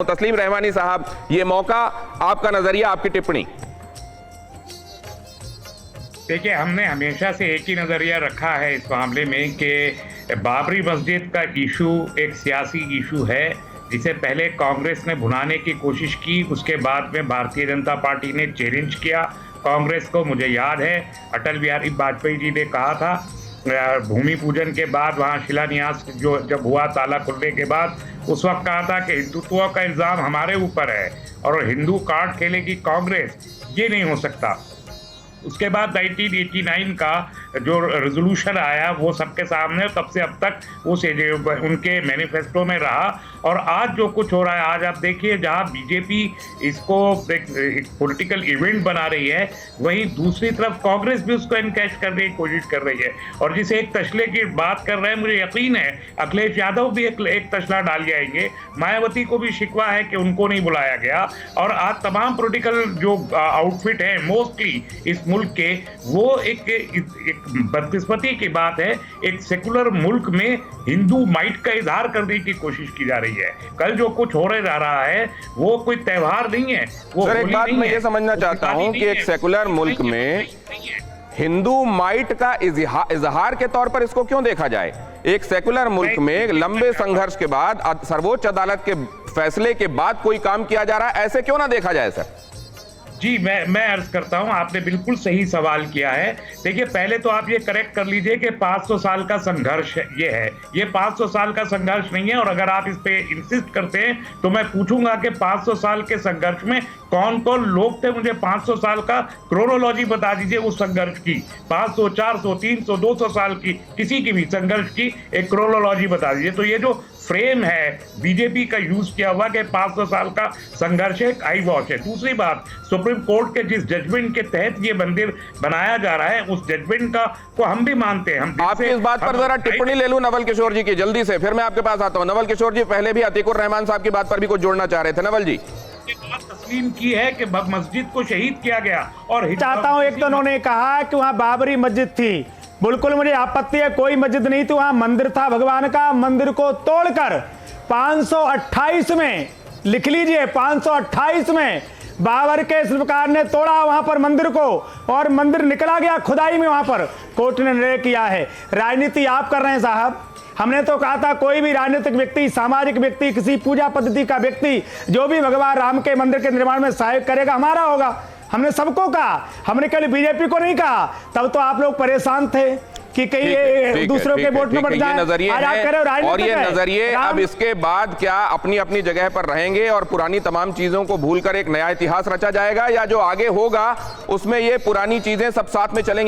तस्लीम रहमानी साहब, ये मौका, आपका नजरिया, आपकी टिप्पणी। देखिए, हमने हमेशा से एक ही नज़रिया रखा है इस मामले में कि बाबरी मस्जिद का इशू एक सियासी इशू है जिसे पहले कांग्रेस ने भुनाने की कोशिश की, उसके बाद में भारतीय जनता पार्टी ने चैलेंज किया कांग्रेस को। मुझे याद है अटल बिहारी वाजपेयी जी ने कहा था भूमि पूजन के बाद, वहाँ शिलान्यास जो जब हुआ ताला खुलने के बाद, उस वक्त कहा था कि हिंदुत्व का इल्ज़ाम हमारे ऊपर है और हिंदू कार्ड खेलेगी कांग्रेस, ये नहीं हो सकता। उसके बाद 1989 का जो रेजोल्यूशन आया वो सबके सामने, तब से अब तक उस उनके मैनिफेस्टो में रहा। और आज जो कुछ हो रहा है, आज आप देखिए जहां बीजेपी इसको एक पॉलिटिकल इवेंट बना रही है, वहीं दूसरी तरफ कांग्रेस भी उसको एनकैश करने की कोशिश कर रही है। और जिसे एक तस्ले की बात कर रहे हैं, मुझे यकीन है अखिलेश यादव भी एक तस्ला डाल जाएंगे। मायावती को भी शिकवा है कि उनको नहीं बुलाया गया। और आज तमाम पॉलिटिकल जो आउटफिट है मोस्टली इस मुल्क के, वो एक बदकिस्मती की बात है, एक सेकुलर मुल्क में हिंदू माइट का इजहार करने की कोशिश की जा रही है। कल जो कुछ हो रहा जा रहा है वो कोई त्योहार नहीं है, वो सर, एक बात मैं ये समझना चाहता हूं कि एक सेकुलर मुल्क में हिंदू माइट का इजहार के तौर पर इसको क्यों देखा जाए? एक सेकुलर मुल्क में लंबे संघर्ष के बाद, सर्वोच्च अदालत के फैसले के बाद कोई काम किया जा रहा है, ऐसे क्यों ना देखा जाए? सर जी, मैं अर्ज करता हूं, आपने बिल्कुल सही सवाल किया है। देखिए, पहले तो आप ये करेक्ट कर लीजिए कि 500 साल का संघर्ष ये है, ये 500 साल का संघर्ष नहीं है। और अगर आप इस पे इंसिस्ट करते हैं तो मैं पूछूंगा कि 500 साल के संघर्ष में कौन कौन लोग थे। मुझे 500 साल का क्रोनोलॉजी बता दीजिए उस संघर्ष की, 500, 400, 300, 200 साल की, किसी की भी संघर्ष की एक क्रोनोलॉजी बता दीजिए। तो ये जो फ्रेम है बीजेपी का यूज किया हुआ कि 500 साल का संघर्ष है, आई वॉच है। दूसरी बात, सुप्रीम कोर्ट के जिस जजमेंट के तहत ये मंदिर बनाया जा रहा है, उस जजमेंट का को हम भी मानते हैं। आपकी इस बात पर जरा टिप्पणी ले लूं नवल किशोर जी की, जल्दी से, फिर मैं आपके पास आता हूं। नवल किशोर जी पहले भी अतीकुर रहमान साहब की बात पर भी कुछ जोड़ना चाह रहे थे। नवल जी, तस्लीम की है कि मस्जिद को शहीद किया गया। और चाहता हूं, एक तो उन्होंने कहा कि वहां बाबरी मस्जिद थी, बिल्कुल मुझे आपत्ति है, कोई मस्जिद नहीं थी, वहां मंदिर था भगवान का। मंदिर को तोड़कर 528 में, लिख लीजिए, 528 में बाबर के शिल्पकार ने तोड़ा वहां पर मंदिर को, और मंदिर निकला गया खुदाई में, वहां पर कोर्ट ने निर्णय किया है। राजनीति आप कर रहे हैं साहब। हमने तो कहा था कोई भी राजनीतिक व्यक्ति, सामाजिक व्यक्ति, किसी पूजा पद्धति का व्यक्ति जो भी भगवान राम के मंदिर के निर्माण में सहयोग करेगा हमारा होगा। हमने सबको कहा, हमने केवल बीजेपी को नहीं कहा। तब तो आप लोग परेशान थे कि कहीं दूसरों के वोट में बढ़ जाए। नजरिए और ये नजरिए अब इसके बाद क्या अपनी अपनी जगह पर रहेंगे और पुरानी तमाम चीजों को भूलकर एक नया इतिहास रचा जाएगा, या जो आगे होगा उसमें ये पुरानी चीजें सब साथ में चलेंगी?